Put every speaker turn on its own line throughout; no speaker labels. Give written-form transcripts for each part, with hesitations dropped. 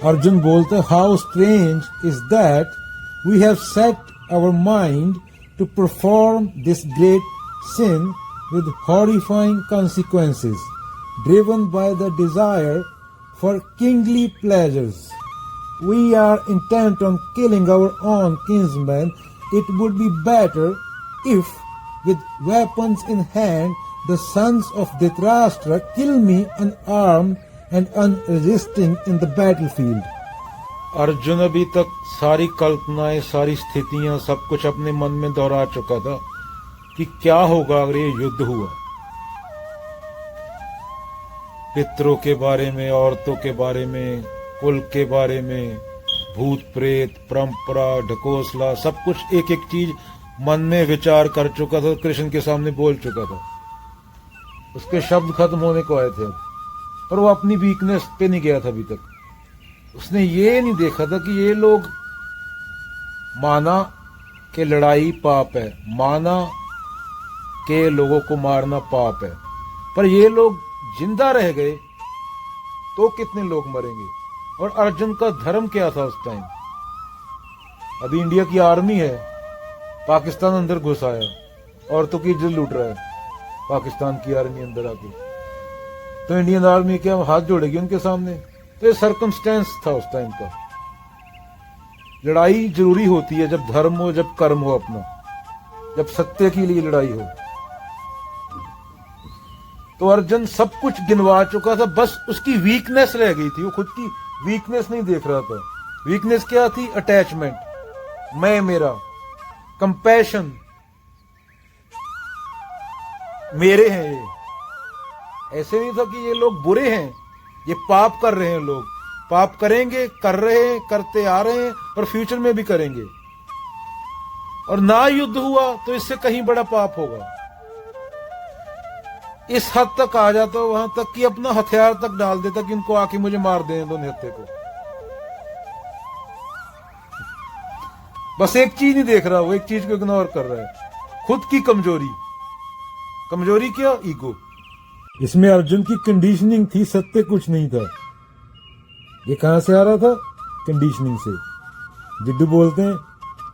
अर्जुन बोलते, how strange is that we have set our mind to perform this great sin with horrifying consequences, driven by the desire for kingly pleasures. We are intent on killing our own kinsmen. It would be better if, with weapons in hand, the sons of Dhritarashtra kill me unarmed and unresisting in the battlefield. Arjun अभी तक सारी कल्पनाएं, सारी स्थितियां, सब कुछ अपने मन में दोहरा चुका था कि क्या होगा अगर ये युद्ध हुआ। पितरों के बारे में, औरतों के बारे में, कुल के बारे में, भूत प्रेत, परंपरा, ढकोसला, सब कुछ एक एक चीज मन में विचार कर चुका था, कृष्ण के सामने बोल चुका था। उसके शब्द खत्म होने को आए थे, पर वो अपनी वीकनेस पे नहीं गया था अभी तक। उसने ये नहीं देखा था कि ये लोग, माना कि लड़ाई पाप है, माना के लोगों को मारना पाप है, पर ये लोग जिंदा रह गए तो कितने लोग मरेंगे। और अर्जुन का धर्म क्या था उस टाइम? अभी इंडिया की आर्मी है, पाकिस्तान अंदर घुस आया, औरतों की इज्जत लूट रहा है पाकिस्तान की आर्मी अंदर आके, तो इंडियन आर्मी क्या हाथ जोड़ेगी उनके सामने? तो ये सर्कमस्टेंस था उस टाइम का। लड़ाई जरूरी होती है जब धर्म हो, जब कर्म हो अपना, जब सत्य के लिए लड़ाई हो। तो अर्जुन सब कुछ गिनवा चुका था, बस उसकी वीकनेस रह गई थी। वो खुद की वीकनेस नहीं देख रहा था। वीकनेस क्या थी? अटैचमेंट, मैं, मेरा, कंपैशन, मेरे हैं ये। ऐसे नहीं था कि ये लोग बुरे हैं, ये पाप कर रहे हैं। लोग पाप करेंगे, कर रहे हैं, करते आ रहे हैं और फ्यूचर में भी करेंगे। और ना युद्ध हुआ तो इससे कहीं बड़ा पाप होगा। इस हद तक आ जाता, वहां तक कि अपना हथियार तक डाल देता कि इनको आके मुझे मार दें, दोनों हत्या को। बस एक चीज नहीं देख रहा, वो एक चीज को इग्नोर कर रहा है, खुद की कमजोरी। कमजोरी क्या? ईगो। इसमें अर्जुन की कंडीशनिंग थी, सत्य कुछ नहीं था। ये कहां से आ रहा था? कंडीशनिंग से। जिड्डू बोलते हैं,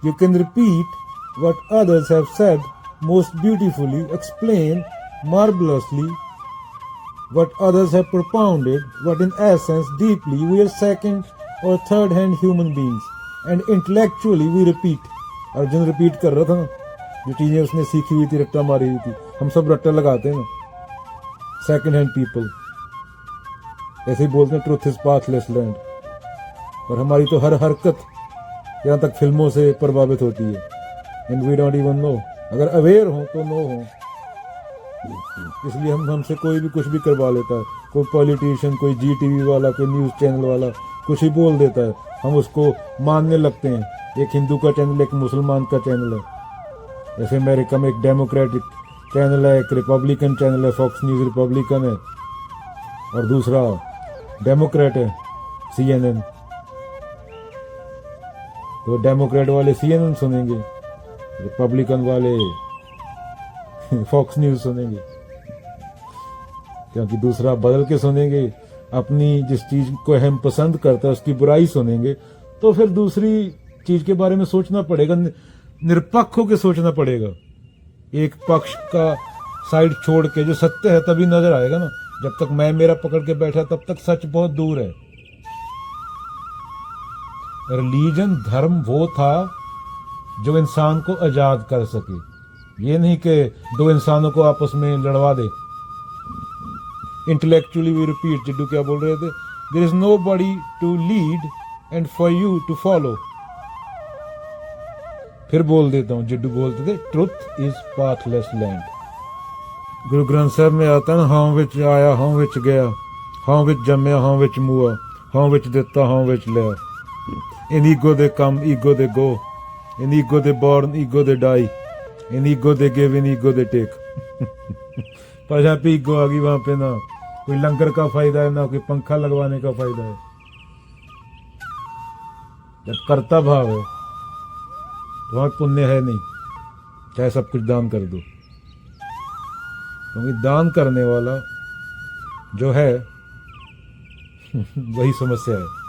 you can repeat what others have said most beautifully, explain marvelously what others have propounded, but in essence deeply we are second or third hand human beings and intellectually we repeat. Arjun repeat कर रहा था ना जो चीजें उसने सीखी हुई थी, रट्टा मारी हुई थी। हम सब रट्टा लगाते हैं ना, सेकंड हैंड पीपल ऐसे ही बोलते हैं, ट्रुथ इज पाथलेस लैंड। और हमारी तो हर हरकत यहाँ तक फिल्मों से प्रभावित होती है, and we don't even know. अगर अवेयर हो तो नो हो, इसलिए हमसे कोई भी कुछ भी करवा लेता है। कोई पॉलिटिशियन, कोई जी टीवी वाला, कोई न्यूज चैनल वाला कुछ ही बोल देता है, हम उसको मानने लगते हैं। एक हिंदू का चैनल, एक मुसलमान का चैनल है। जैसे अमेरिका में एक डेमोक्रेटिक चैनल है, एक रिपब्लिकन चैनल है, फॉक्स न्यूज रिपब्लिकन है, और दूसरा डेमोक्रेट है, CNN। तो डेमोक्रेट वाले CNN सुनेंगे, रिपब्लिकन वाले फॉक्स न्यूज सुनेंगे, क्योंकि दूसरा बदल के सुनेंगे। अपनी जिस चीज को हम पसंद करता है उसकी बुराई सुनेंगे, तो फिर दूसरी चीज के बारे में सोचना पड़ेगा, निरपेक्ष होकर सोचना पड़ेगा। एक पक्ष का साइड छोड़ के जो सत्य है तभी नजर आएगा ना। जब तक मैं मेरा पकड़ के बैठा तब तक सच बहुत दूर है। रिलीजन, धर्म वो था जो इंसान को आजाद कर सके, ये नहीं कि दो इंसानों को आपस में लड़वा दे। इंटेलेक्चुअली वी रिपीट, जिड्डू क्या बोल रहे थे? There is nobody to lead and for you to follow. फिर बोल देता हूं, जिड्डू बोलते थे, truth is pathless land. Guru Granth साहब में आता ना, हां विच आया, हां विच गया, हां विच जम्या, हां विच मूआ, हां विच दिता, हां विच लिया। In ego they come, ego they go, in ego they born, ego they die, in ego they give, in ego they take. पर जहाँ पे ईगो आ गई वहां पे ना कोई लंगर का फायदा है, ना कोई पंखा लगवाने का फायदा है। जब कर्ता भाव है तो वहां पुण्य है नहीं, चाहे सब कुछ दान कर दो। क्योंकि दान करने वाला जो है वही समस्या है।